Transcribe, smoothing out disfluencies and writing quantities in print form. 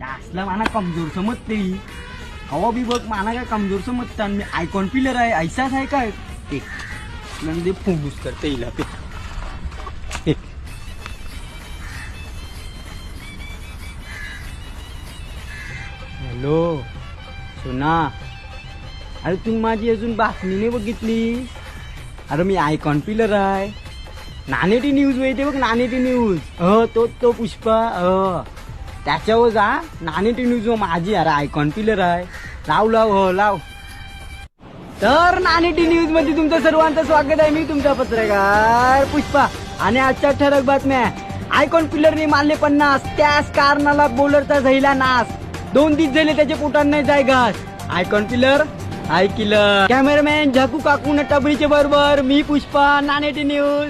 असला माना कमजोर समजते हवा बी बघ माना काय कमजोर समजता मी आयकॉन पिलर आहे ऐसाच आहे काय ते म्हणजे फोंबूस करते हिला ते हॅलो सोना अरे तू माझी अजून बातमी नाही बघितली अरे मी आयकॉन पिलर आहे नानेटी न्यूज वैते बघ नानेटी न्यूज तो पुष्पा त्याच्यावर जा नानेटी न्यूज माझी अरे आयकॉन पिलर आहे लाव तर नानेटी न्यूज मध्ये तुमचं सर्वांचं स्वागत आहे मी तुमचा पत्रकार पुष्पा आणि आजच्या ठळक बातम्या आयकॉन पिलरने मारले 50 त्याच कारणाला बॉलरचा झाला नाश 2 दिवस झाले त्याच्या पोटात नाही जाय घास आयकॉन पिलर आय किलर कॅमेरामॅन झाकू काकू टबळीचे बरोबर मी पुष्पा नानेटी न्यूज